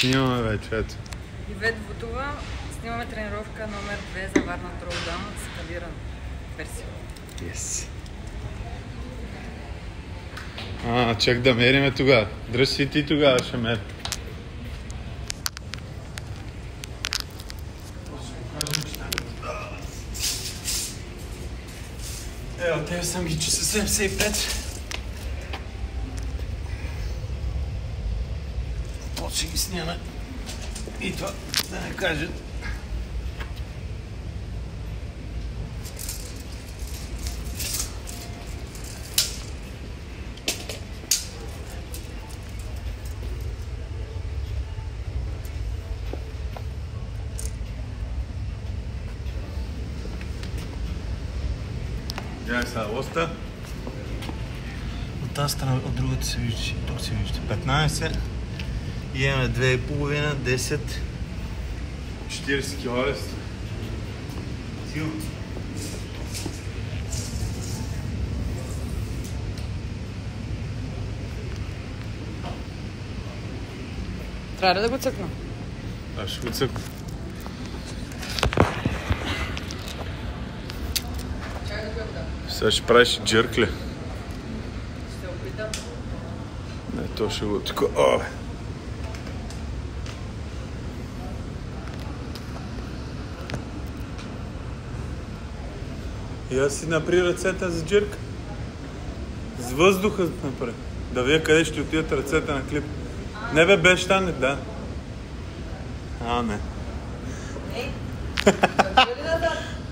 Снимаме вече, ето. Ивет Вутова, снимаме тренировка номер 2 за Варна Троудаун, скалиран версия. Yes. Чак да мериме тогава. Дръж си ти тогава, ще мер. От тебе съм ги часа 75. Ще ги снимаме. И това да не кажат. Гледай сега лоста. От тази страна, от другата се вижда, тук се вижда 15. И имаме 2,5, 10, 40 кг. Силно. Трябва ли да го цъкна? Да, ще го цъкна. Сега ще правиш джърк ли? Ще опитам. Не, то ще го така. И аз си напри ръцете за джирк. С въздуха напри. Да вие къде ще отидат ръцете на клип. Не бе, без щане, да. Не.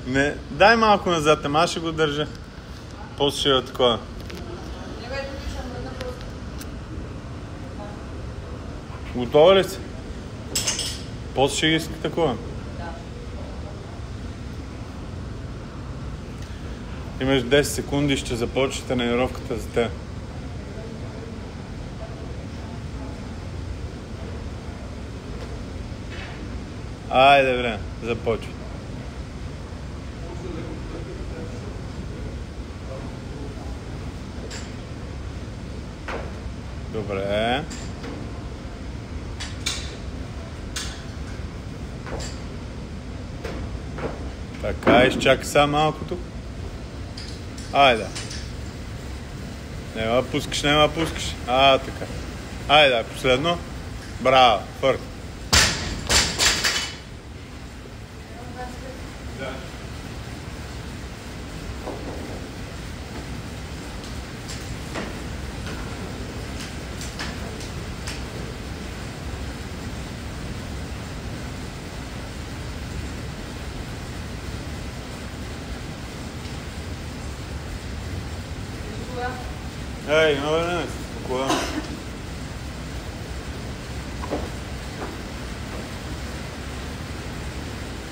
Не, дай малко назад, ама аз ще го държа. После ще е такова. Готова ли си? После ще ги иска такова. Имаш 10 секунди и ще започне тренировката за теб. Айде, време, започва. Добре. Така, изчакай сега малко тук. Айде. Нема пускаш, нема пускаш. Така. Айде, последно. Браво, фърк. Да. Ей, no време, спокойно.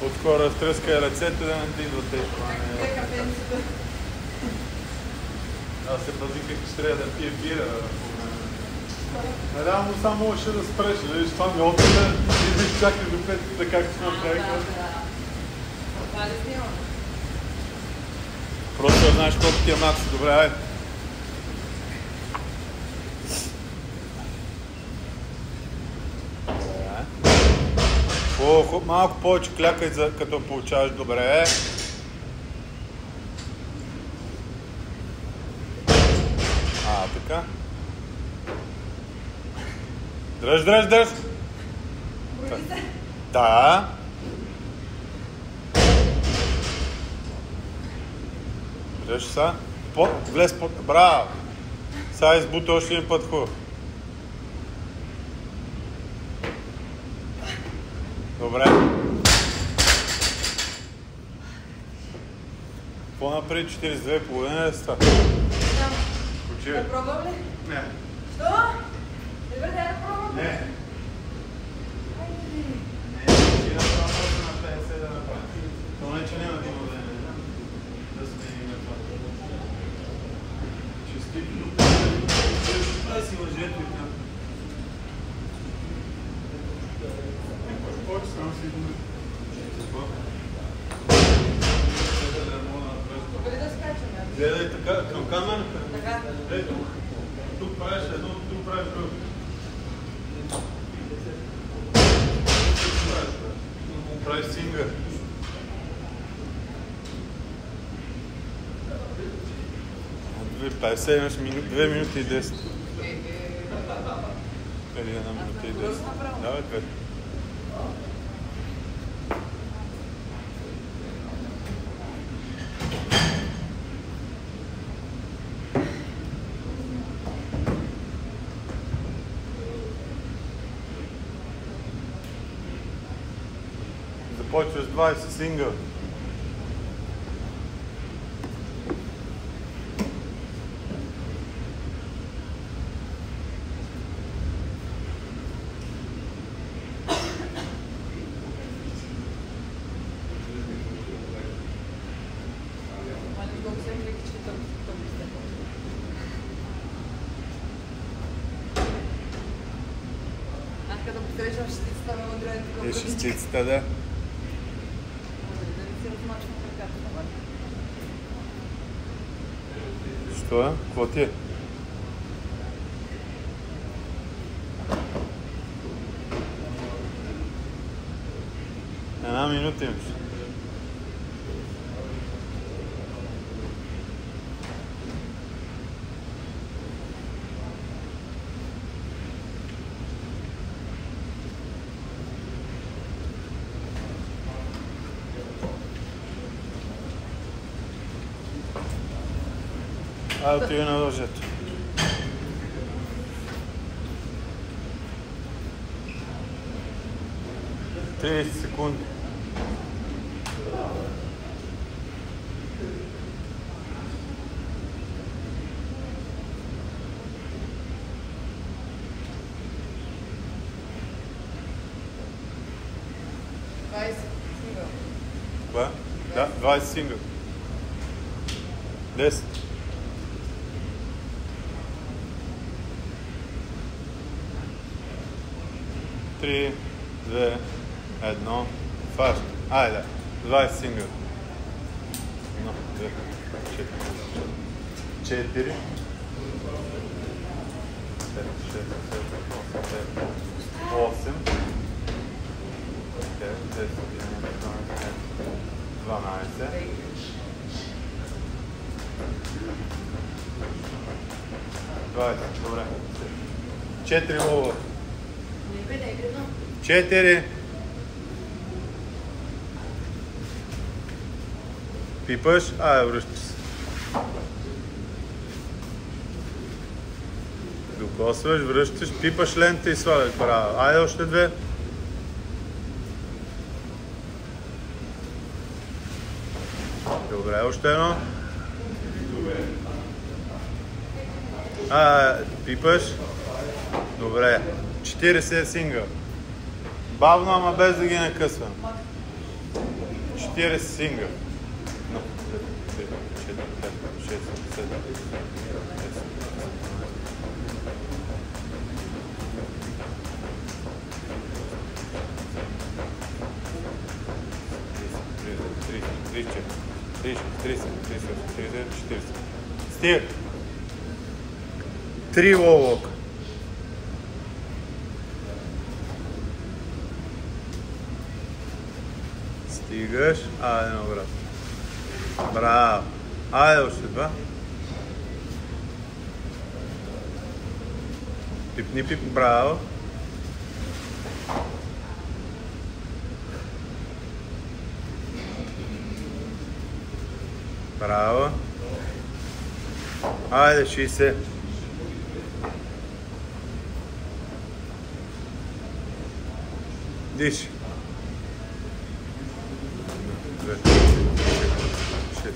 Отскоро разтръскай ръцете, да не ти идва тежко. Аз се пази как ще трябва да пие бира. Реално само можеше да спреш, виж, това ми опита и да чакаш до петата, както сме направили. Това ли снимам? Просто да знаеш колко ти е макс. Добре, айде. Малко повече клякай, като получаваш добре. Така. Дръж. Да. Дръж са. Влез под. Браво. Сега избута още един път хубаво. Добре. По-напред 42,5 ста. Да пробвам ли? Не. Що? Не бе, да пробвам? Не. Ти направо на 50 да направи. Но не, че няма да има време. Да сменим това. Честито. Това си мъжето и там. Само си думи. Дали да скачаме? Гледай така, към камерата. Така. Ето, тук правиш едно, тук правиш друго. 20 сингъл. 50 имаш 2 минути и 10. Или 1 минута и 10. Давай 2. Започваш 20 сингъл. Kada posrećam šesticita, me odredim kako Е шестицата, да. Що? Какво ти е? Една минута имаш. Отиде на лъжето. Тридесет секунди. Това? Да, 20 сингъл. 10. 3, 2, 1, фашт. Айде, 20 сингъл. 1, 2, 4, 5, 6, 7, 8, 9, 10, 11, 12, 13, 14, 15, 16, 17, 18, 19, 20, добре. 4 лова. 4. Пипаш, връщаш се. Докосваш, връщаш, пипаш лента и сваляш. Браво. Айде още 2. Добре, още едно. Пипаш. Добре. 40 сингъл. Бавно, ама без да ги накъсвам. 40 сингъл. 1, 2, 3, 4, 5, 6, 7, 8, 9, 10, 11, 12, 13, 14, 15, 16, 17, 18, 19, 20, 21, 22, 23, 24, 25, 26, 27, 28, 29, 30, 31, 32, 33, 34, 35, 36, 37, 38, 39, 40. Стига. 3 лолок. Стигаш, айде на обратно. Браво. Айде още 2. Пипни, браво. Браво. Айде 60. Диши. 2, 3, 4, 6.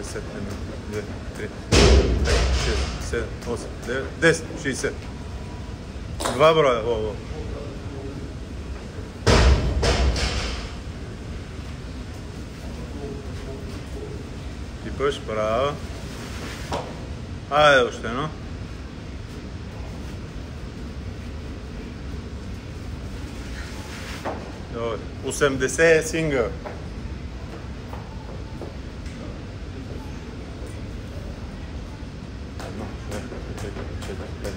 Set 2, 3, 6, 7, 8, 9, 10, 60. 2 броя. Пипаш, браво. Айде още едно. Добре. 80 сингъл. Едно, две, три, четири, пет.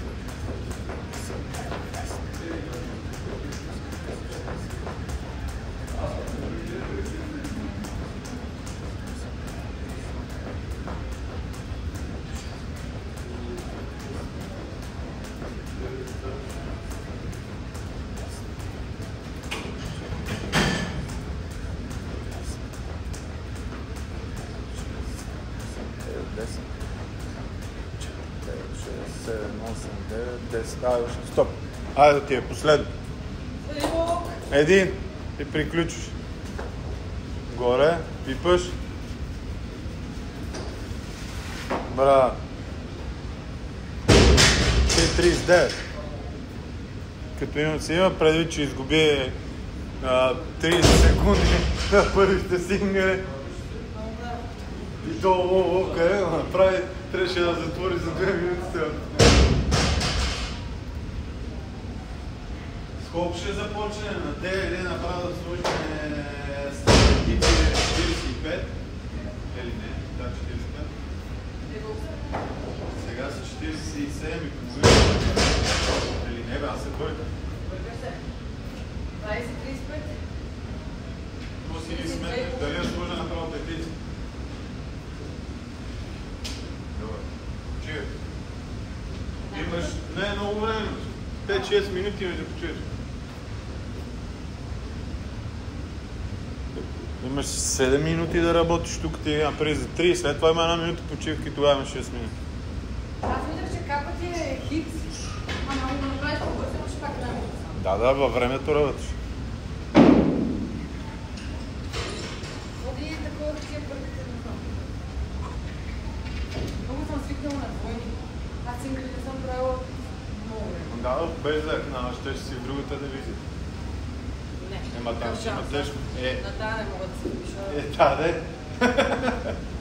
Стоп. Айде да ти е последно. Един. И приключиш. Горе. Пипаш. Браво. 39. Като има предвид, че изгуби 30 секунди на първите сингъри. И то, къде го направи, трябваше да затвори за 2 минути. Сколко ще започне? На 9 или направо да сложим статистики 45? Или не? Да, 45. Сега са 47 и половина. Или не, бе, аз се бъркам. 20-35? То си ли сметнеш? Дали я сложа направо петици? Добре. Чуй. Имаш не много време. 5-6 минути ме да почуеш. Имаш 7 минути да работиш тук, ти напред за 3, след това има 1 минута почивка и тогава имаш 6 минути. Аз мисля, че капа ти е хикс, ама го направиш по-бързо, ще пак времето. Да, във времето работиш. Ходи такова такива първите на това. Много съм свикнала на двойни. Аз сингли не съм правила много време. Да, без да ще си в другата дивизия. Не. Ема там ще има тежко. На тая не мога да се запиша. Да, де. Там не.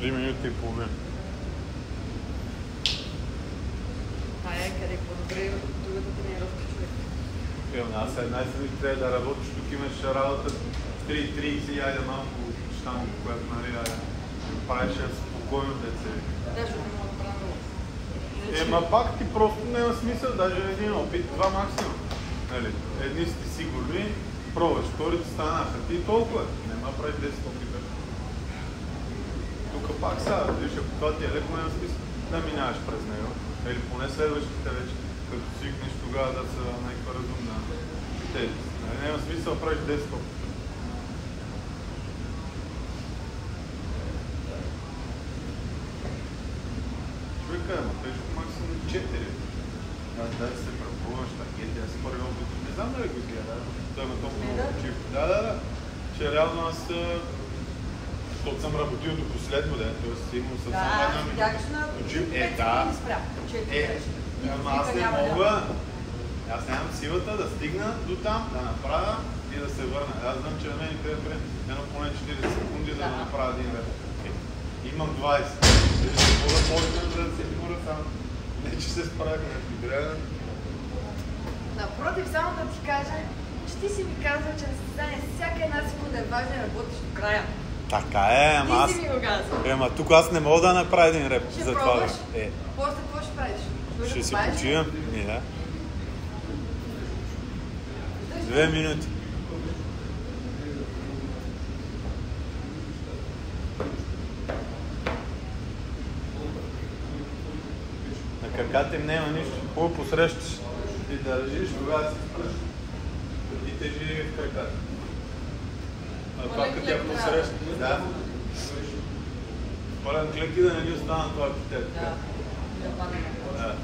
3 минути и половина. Къде по-добре другата тренировка човек. Аз една седмица трябва да работиш, тук имаш работа 3:30, айде малко щанга, която нали, правиш спокойно деца. Да, защото не мога да правя много. Ма пак ти просто няма смисъл, даже един опит, два максимум. Нали, едни сте сигурни, пробваш, вторите станаха, ти толкова, нема прави 10 опита. Тук пак сега, виж, ако това ти е леко, няма смисъл да минаваш през него. Или поне следващите вече, като свикнеш тогава да са някаква разумна тези. Няма смисъл да правиш 10 опита. Човека, ама тежко максимум 4. Да се препълваш такива, аз първи опит. Не знам дали го гледа, той има толкова много чип. Да. Че реално аз, защото съм работил до последно ден, т.е. сигурно съм само една минута. Ама аз не мога. Аз нямам силата да стигна до там, да направя и да се върна. Аз знам, че на мен и трябва едно поне 40 секунди, за да направя един ред. Имам 20. Ще мога почнем да се мора само. Не, че се справях на игра. Напротив, само да ти кажа, че ти си ми казал, че на състезание всяка една секунда е важна да работиш до края. Така е, ама аз... Ти си ми го казал. Ама тук аз не мога да направя един реп Ще за това. пробваш? После какво ще правиш? Ще си почивам? Не, да. 2 минути. На краката им няма нищо. Хубаво посрещаш и държиш, тогава си спреш. И те живи в краката. А това като я посрещаш. Да. Пълен клек и да не ни остана това питет. Да. Да.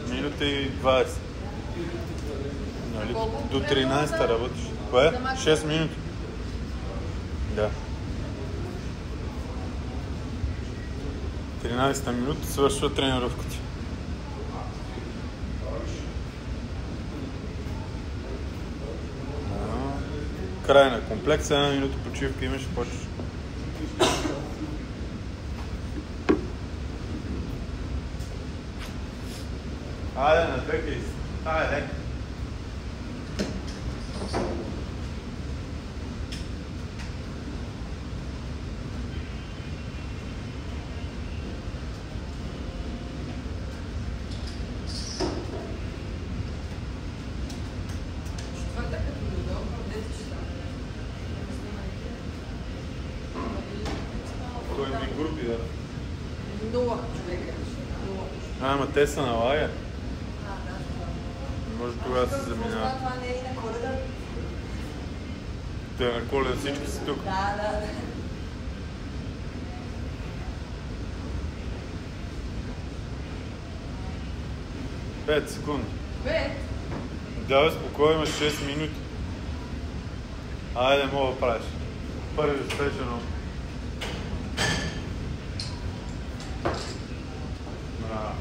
Минута и 20. Нали? До 13-та работиш. Кое? 6 минути. Да. 13-та минута свършва тренировката. Край на комплекса, 1 минута почивка имаш и почваш. Айде, на 2000. Айде. Кой ми групи, да? 0 човека. Ама те са на лагер. Може тогава се заминава. Това не е и на Коледа. Те на Коледа всички са тук. Да. 5 секунди. 5? Да, спокойно, имаш 6 минути. Айде, мога да правиш. Първи успешен. Браво.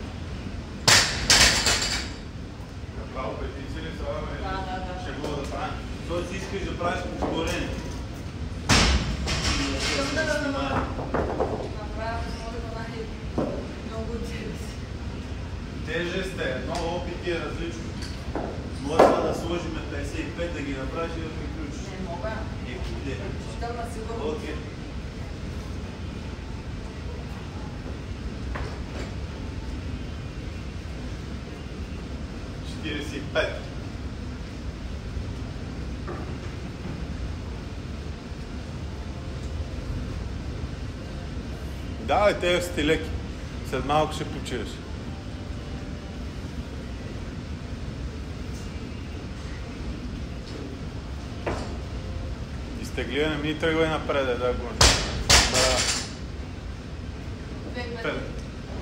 Направо петици ли са, бе? Да. Ще мога да правим. Той си искаш да правиш повторение. Искам да направя много интересно. Тежест е, много опит е различно. Може да сложим 55 да ги направиш и да приключиш. Не мога. Читам на сигурно. Окей. Давай, те сте леки. След малко ще почиваш. Изтегливане ми тръгва и напред, да го. Да.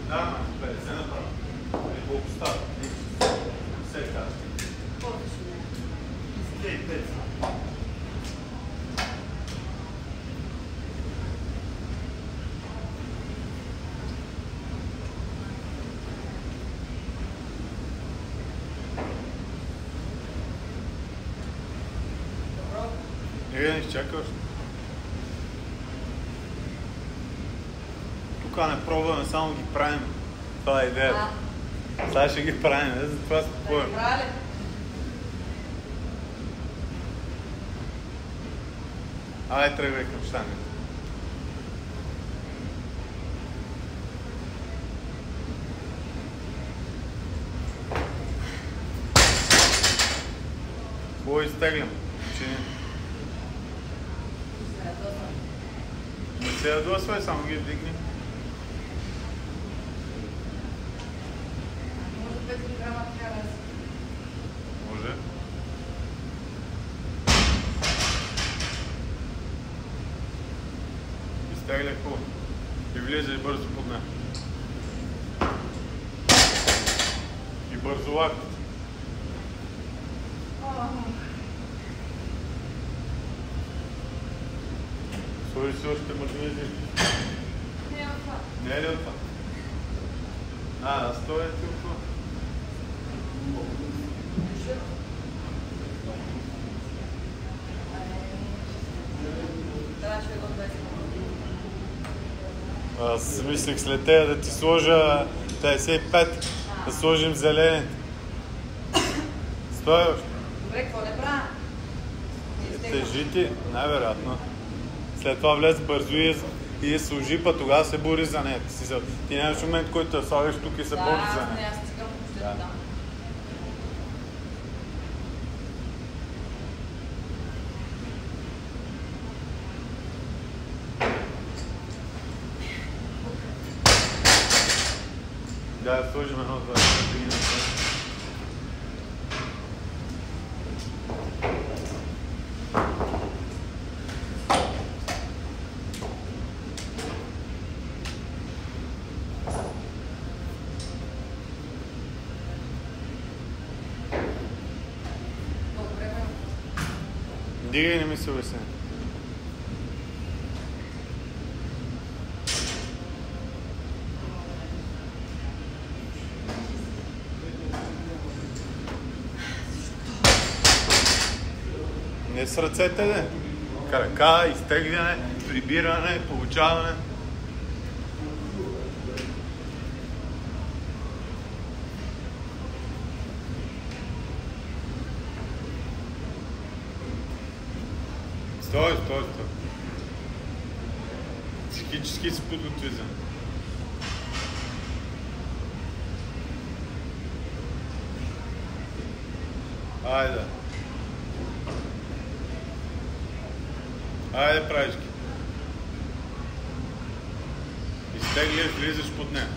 Да, 50 направо. Колко става? Все казва. 5. Не изчакаш. Тук не пробваме, само ги правим. Това е идеята. Сега ще ги правим, затова спокойно. Айде, тръгвай към щангата. Хубаво изтеглям. Чини. Не се ядосвай, само ги вдигни. Може 5 кг трябва да си. Може. Изтегля хубаво. И влизай бързо под нея. И бързо лактите. Сложи си още магнези. Не е от това. Не е ли от това? Да, стоя ти от това. Аз мислех след тея да ти сложа 55, да сложим зелените. Стоя още. Добре, какво не правя? Тежи ти, най-вероятно. След това влез бързо и я служи, па тогава се бори за нея. Ти нямаш момент, който я слагаш тук и се бори за нея. Да, аз стигам въобще там. Да, сложим едно това. Дигай, не ми се обясня. Не с ръцете, не. Крака, изтегляне, прибиране, получаване. Стой. Психически си подготви за. Айде. Айде, правички. Изтегляш, влизаш под нея.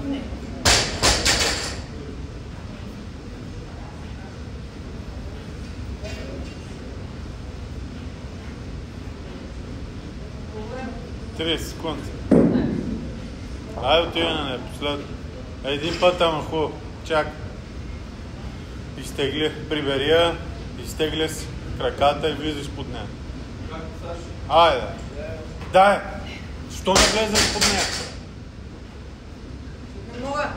Не. 30 секунди. Айде отивай на нея, последно. Един път, ама хубаво. Чак. Изтегли, прибери я, изтегли си краката и влизаш под нея. Айде. Дай! Що не влезеш под нея? Не мога.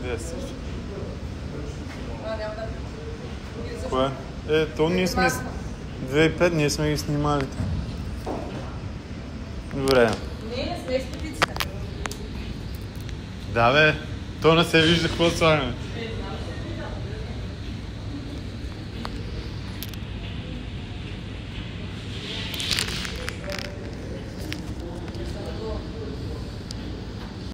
Де си? Няма да... Кое? То ние сме... 2005 ние сме ги снимали. Добре. Не сме с петицата. Да бе, то не се вижда какво слагаме.